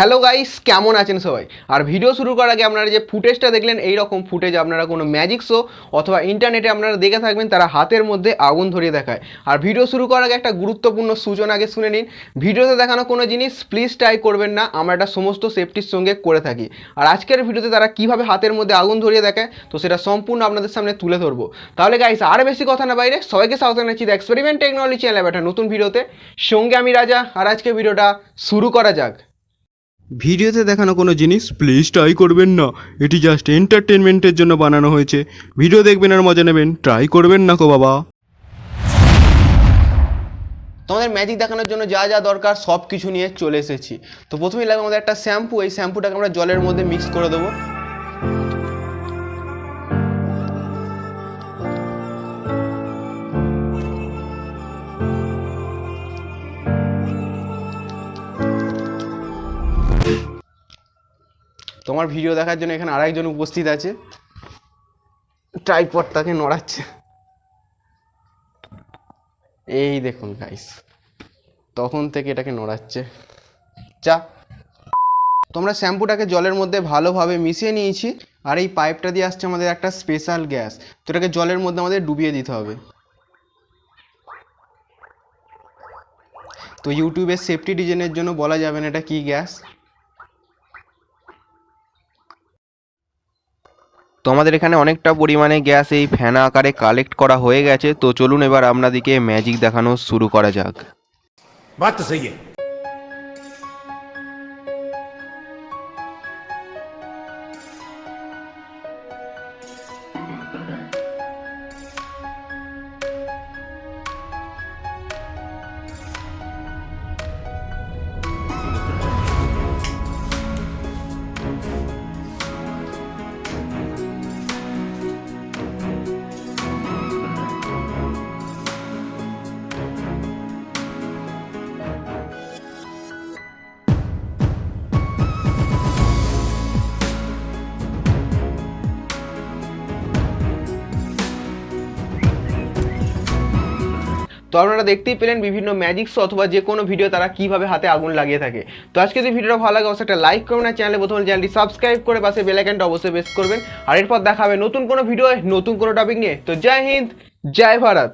Hello guys, কেমন আছেন সবাই? আর ভিডিও শুরু করার আগে আপনারা যে ফুটেজটা দেখলেন, এই রকম ফুটেজ আপনারা কোনো ম্যাজিক শো অথবা ইন্টারনেটে আপনারা দেখে থাকবেন, তারা হাতের মধ্যে আগুন ধরিয়ে দেখায়। আর ভিডিও শুরু করার আগে একটা গুরুত্বপূর্ণ সূচনা আগে শুনে নিন। ভিডিওতে দেখানো কোনো জিনিস প্লিজ ট্রাই করবেন না, আমরা এটা সমস্ত সেফটির সঙ্গে করে থাকি। আর আজকের ভিডিওতে তারা কীভাবে হাতের মধ্যে আগুন ধরিয়ে দেখায়, তো সেটা সম্পূর্ণ আপনাদের সামনে তুলে ধরবো। তাহলে গাইস, আর বেশি কথা না বাইরে, সবাইকে স্বাগত জানাচ্ছি দ্য এক্সপেরিমেন্ট টেকনোলজি চ্যানেলে একটা নতুন ভিডিওতে। সঙ্গে আমি রাজা, আর আজকে ভিডিওটা শুরু করা যাক। ভিডিওতে দেখানো কোনো জিনিস প্লিজ ট্রাই করবেন না, এটি জাস্ট এন্টারটেনমেন্টের জন্য বানানো হয়েছে। ভিডিও দেখবেন আর মজা নেবেন, ট্রাই করবেন না কো বাবা। তোমাদের ম্যাজিক দেখানোর জন্য যা যা দরকার সব কিছু নিয়ে চলে এসেছি। তো প্রথমেই লাগবে আমাদের একটা শ্যাম্পু। এই শ্যাম্পুটাকে আমরা জলের মধ্যে মিক্স করে দেবো। তোমার ভিডিও দেখার জন্য এখানে আরেকজন উপস্থিত আছে, ট্রাইপডটাকে নড়াচ্ছে। এই দেখুন গাইস, তখন থেকে এটাকে নড়াচ্ছে। তোমরা শ্যাম্পুটাকে জলের মধ্যে ভালোভাবে মিশিয়ে নিয়েছি। আর এই পাইপটা দিয়ে আসছে আমাদের একটা স্পেশাল গ্যাস, তো এটাকে জলের মধ্যে আমাদের ডুবিয়ে দিতে হবে। তো ইউটিউবের সেফটি রিজনের জন্য বলা যাবে না এটা কি গ্যাস। তো আমাদের এখানে অনেকটা পরিমাণে গ্যাস এই ফেনা আকারে কালেক্ট করা হয়ে গেছে। তো চলুন এবার আপনাদেরকে ম্যাজিক দেখানো শুরু করা যাক। बात तो सही है। তো আপনারা দেখতেই পেলেন বিভিন্ন ম্যাজিক শো অথবা যে কোনো ভিডিও তারা কিভাবে হাতে আগুন লাগিয়ে থাকে। তো আজকে যদি ভিডিওটা ভালো লাগে অবশ্যই একটা লাইক করবেন, আর চ্যানেলে প্রথমে চ্যানেলটি সাবস্ক্রাইব করে পাশে বেল আইকনটা অবশ্যই প্রেস করবেন। আর এরপর দেখা হবে নতুন কোনো ভিডিও নতুন কোনো টপিক নিয়ে। তো জয় হিন্দ, জয় ভারত।